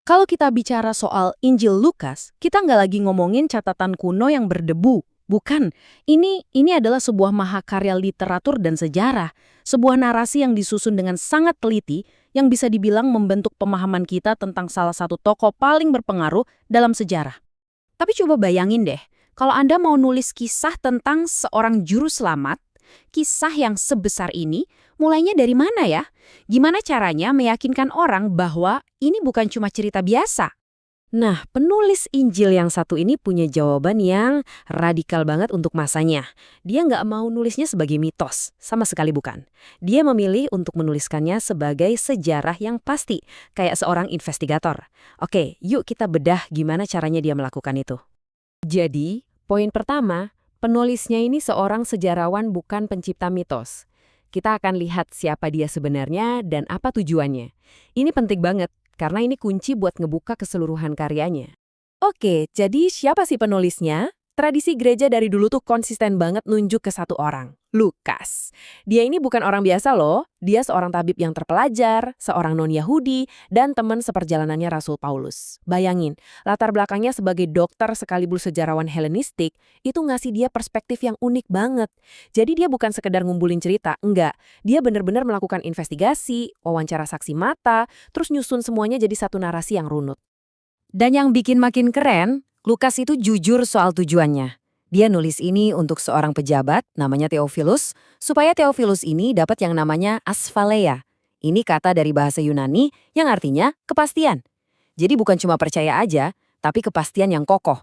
Kalau kita bicara soal Injil Lukas, kita nggak lagi ngomongin catatan kuno yang berdebu. Bukan, ini adalah sebuah mahakarya literatur dan sejarah. Sebuah narasi yang disusun dengan sangat teliti, yang bisa dibilang membentuk pemahaman kita tentang salah satu tokoh paling berpengaruh dalam sejarah. Tapi coba bayangin deh, kalau Anda mau nulis kisah tentang seorang juru selamat, kisah yang sebesar ini, mulainya dari mana ya? Gimana caranya meyakinkan orang bahwa ini bukan cuma cerita biasa? Nah, penulis Injil yang satu ini punya jawaban yang radikal banget untuk masanya. Dia nggak mau nulisnya sebagai mitos, sama sekali bukan. Dia memilih untuk menuliskannya sebagai sejarah yang pasti, kayak seorang investigator. Oke, yuk kita bedah gimana caranya dia melakukan itu. Jadi, poin pertama, penulisnya ini seorang sejarawan bukan pencipta mitos. Kita akan lihat siapa dia sebenarnya dan apa tujuannya. Ini penting banget. Karena ini kunci buat ngebuka keseluruhan karyanya. Oke, jadi siapa sih penulisnya? Tradisi gereja dari dulu tuh konsisten banget nunjuk ke satu orang, Lukas. Dia ini bukan orang biasa loh, dia seorang tabib yang terpelajar, seorang non-Yahudi, dan teman seperjalanannya Rasul Paulus. Bayangin, latar belakangnya sebagai dokter sekaligus sejarawan Helenistik, itu ngasih dia perspektif yang unik banget. Jadi dia bukan sekedar ngumpulin cerita, enggak. Dia benar-benar melakukan investigasi, wawancara saksi mata, terus nyusun semuanya jadi satu narasi yang runut. Dan yang bikin makin keren, Lukas itu jujur soal tujuannya. Dia nulis ini untuk seorang pejabat, namanya Theophilus, supaya Theophilus ini dapat yang namanya asphaleia. Ini kata dari bahasa Yunani yang artinya kepastian. Jadi bukan cuma percaya aja, tapi kepastian yang kokoh.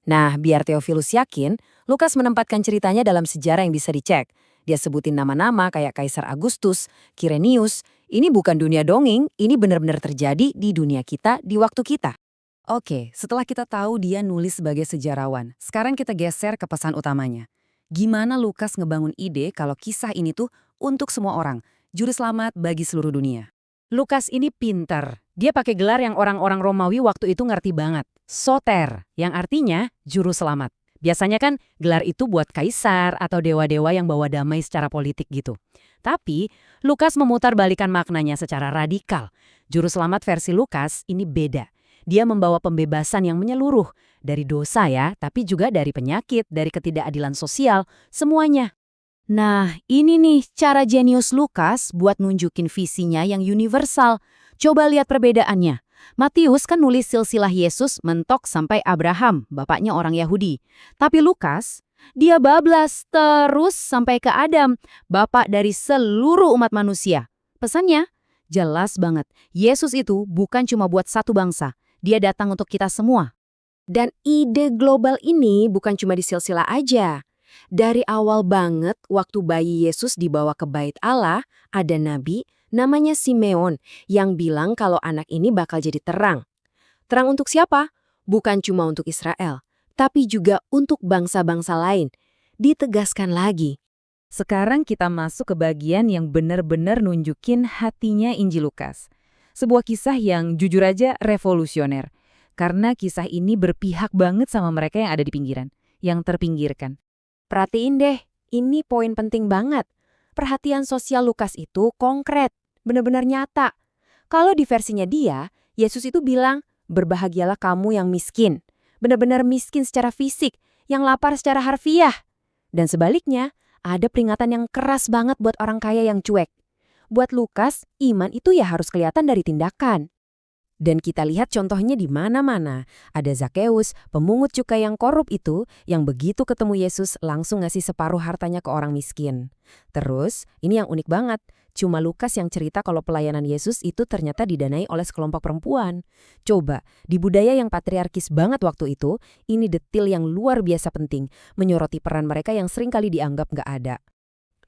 Nah, biar Theophilus yakin, Lukas menempatkan ceritanya dalam sejarah yang bisa dicek. Dia sebutin nama-nama kayak Kaisar Agustus, Quirinius. Ini bukan dunia dongeng, ini benar-benar terjadi di dunia kita, di waktu kita. Oke, setelah kita tahu dia nulis sebagai sejarawan, sekarang kita geser ke pesan utamanya. Gimana Lukas ngebangun ide kalau kisah ini tuh untuk semua orang, juru selamat bagi seluruh dunia? Lukas ini pinter. Dia pakai gelar yang orang-orang Romawi waktu itu ngerti banget. Soter, yang artinya juru selamat. Biasanya kan gelar itu buat kaisar atau dewa-dewa yang bawa damai secara politik gitu. Tapi, Lukas memutar balikan maknanya secara radikal. Juru selamat versi Lukas ini beda. Dia membawa pembebasan yang menyeluruh, dari dosa ya, tapi juga dari penyakit, dari ketidakadilan sosial, semuanya. Nah, ini nih cara jenius Lukas buat nunjukin visinya yang universal. Coba lihat perbedaannya. Matius kan nulis silsilah Yesus mentok sampai Abraham, bapaknya orang Yahudi. Tapi Lukas, dia bablas terus sampai ke Adam, bapak dari seluruh umat manusia. Pesannya jelas banget, Yesus itu bukan cuma buat satu bangsa. Dia datang untuk kita semua. Dan ide global ini bukan cuma di silsilah aja. Dari awal banget, waktu bayi Yesus dibawa ke bait Allah, ada nabi namanya Simeon yang bilang kalau anak ini bakal jadi terang. Terang untuk siapa? Bukan cuma untuk Israel, tapi juga untuk bangsa-bangsa lain. Ditegaskan lagi. Sekarang kita masuk ke bagian yang benar-benar nunjukin hatinya Injil Lukas. Sebuah kisah yang jujur aja revolusioner. Karena kisah ini berpihak banget sama mereka yang ada di pinggiran, yang terpinggirkan. Perhatiin deh, ini poin penting banget. Perhatian sosial Lukas itu konkret, benar-benar nyata. Kalau di versinya dia, Yesus itu bilang, berbahagialah kamu yang miskin. Benar-benar miskin secara fisik, yang lapar secara harfiah. Dan sebaliknya, ada peringatan yang keras banget buat orang kaya yang cuek. Buat Lukas, iman itu ya harus kelihatan dari tindakan. Dan kita lihat contohnya di mana-mana. Ada Zakeus, pemungut cukai yang korup itu, yang begitu ketemu Yesus langsung ngasih separuh hartanya ke orang miskin. Terus, ini yang unik banget. Cuma Lukas yang cerita kalau pelayanan Yesus itu ternyata didanai oleh sekelompok perempuan. Coba, di budaya yang patriarkis banget waktu itu, ini detil yang luar biasa penting, menyoroti peran mereka yang seringkali dianggap nggak ada.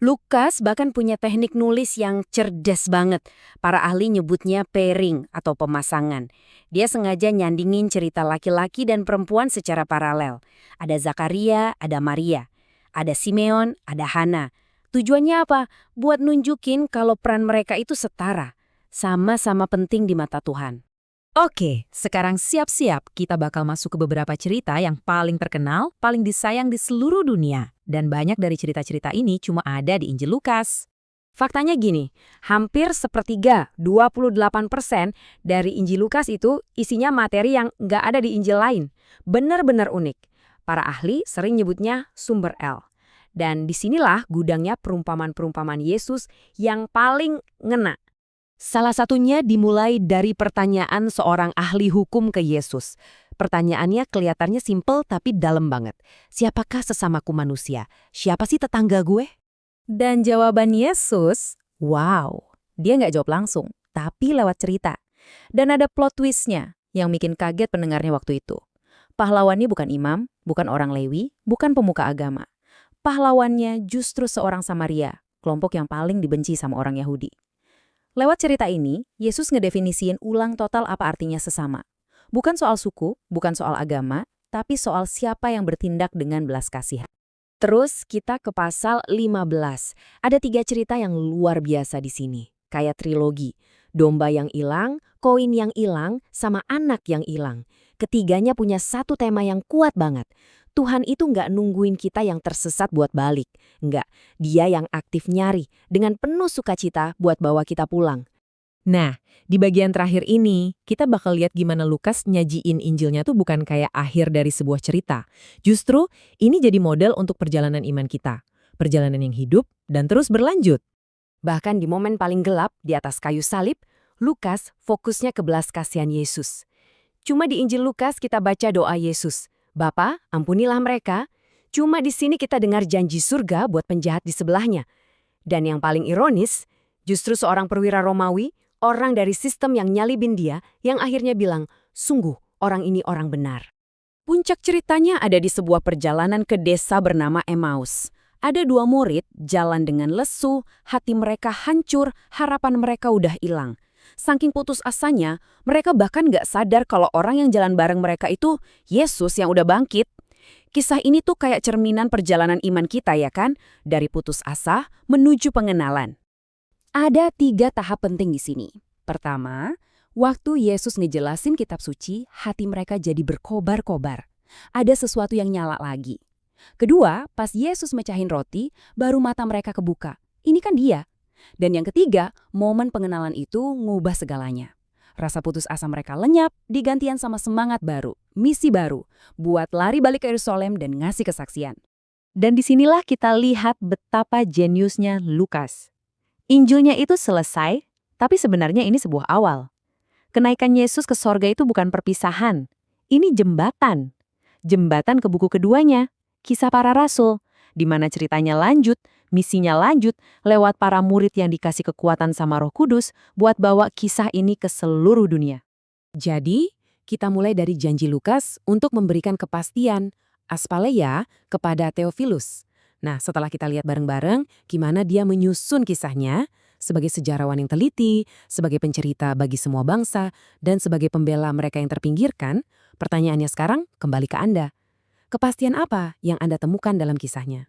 Lukas bahkan punya teknik nulis yang cerdas banget. Para ahli nyebutnya pairing atau pemasangan. Dia sengaja nyandingin cerita laki-laki dan perempuan secara paralel. Ada Zakaria, ada Maria. Ada Simeon, ada Hana. Tujuannya apa? Buat nunjukin kalau peran mereka itu setara. Sama-sama penting di mata Tuhan. Oke, sekarang siap-siap kita bakal masuk ke beberapa cerita yang paling terkenal, paling disayang di seluruh dunia. Dan banyak dari cerita-cerita ini cuma ada di Injil Lukas. Faktanya gini, hampir sepertiga, 28% dari Injil Lukas itu isinya materi yang nggak ada di Injil lain. Benar-benar unik. Para ahli sering nyebutnya sumber L. Dan disinilah gudangnya perumpamaan-perumpamaan Yesus yang paling ngena. Salah satunya dimulai dari pertanyaan seorang ahli hukum ke Yesus. Pertanyaannya kelihatannya simpel tapi dalam banget. Siapakah sesamaku manusia? Siapa sih tetangga gue? Dan jawaban Yesus, wow, dia nggak jawab langsung, tapi lewat cerita. Dan ada plot twistnya yang bikin kaget pendengarnya waktu itu. Pahlawannya bukan imam, bukan orang Lewi, bukan pemuka agama. Pahlawannya justru seorang Samaria, kelompok yang paling dibenci sama orang Yahudi. Lewat cerita ini, Yesus ngedefinisiin ulang total apa artinya sesama. Bukan soal suku, bukan soal agama, tapi soal siapa yang bertindak dengan belas kasihan. Terus kita ke pasal 15. Ada 3 cerita yang luar biasa di sini. Kayak trilogi. Domba yang hilang, koin yang hilang, sama anak yang hilang. Ketiganya punya satu tema yang kuat banget. Tuhan itu nggak nungguin kita yang tersesat buat balik. Nggak, dia yang aktif nyari dengan penuh sukacita buat bawa kita pulang. Nah, di bagian terakhir ini, kita bakal lihat gimana Lukas nyajiin Injilnya tuh bukan kayak akhir dari sebuah cerita. Justru, ini jadi model untuk perjalanan iman kita. Perjalanan yang hidup dan terus berlanjut. Bahkan di momen paling gelap di atas kayu salib, Lukas fokusnya ke belas kasihan Yesus. Cuma di Injil Lukas kita baca doa Yesus, "Bapa, ampunilah mereka." Cuma di sini kita dengar janji surga buat penjahat di sebelahnya. Dan yang paling ironis, justru seorang perwira Romawi, orang dari sistem yang nyalibin dia, yang akhirnya bilang, sungguh orang ini orang benar. Puncak ceritanya ada di sebuah perjalanan ke desa bernama Emmaus. Ada 2 murid jalan dengan lesu, hati mereka hancur, harapan mereka udah hilang. Saking putus asanya, mereka bahkan nggak sadar kalau orang yang jalan bareng mereka itu Yesus yang udah bangkit. Kisah ini tuh kayak cerminan perjalanan iman kita ya kan? Dari putus asa menuju pengenalan. Ada 3 tahap penting di sini. Pertama, waktu Yesus ngejelasin kitab suci, hati mereka jadi berkobar-kobar. Ada sesuatu yang nyala lagi. Kedua, pas Yesus mecahin roti, baru mata mereka kebuka. Ini kan dia. Dan yang ketiga, momen pengenalan itu ngubah segalanya. Rasa putus asa mereka lenyap, digantian sama semangat baru, misi baru, buat lari balik ke Yerusalem dan ngasih kesaksian. Dan disinilah kita lihat betapa jeniusnya Lukas. Injilnya itu selesai, tapi sebenarnya ini sebuah awal. Kenaikan Yesus ke sorga itu bukan perpisahan. Ini jembatan. Jembatan ke buku keduanya, Kisah Para Rasul, di mana ceritanya lanjut, misinya lanjut, lewat para murid yang dikasih kekuatan sama Roh Kudus buat bawa kisah ini ke seluruh dunia. Jadi, kita mulai dari janji Lukas untuk memberikan kepastian, aspaleia, kepada Theophilus. Nah, setelah kita lihat bareng-bareng gimana dia menyusun kisahnya, sebagai sejarawan yang teliti, sebagai pencerita bagi semua bangsa, dan sebagai pembela mereka yang terpinggirkan, pertanyaannya sekarang kembali ke Anda. Kepastian apa yang Anda temukan dalam kisahnya?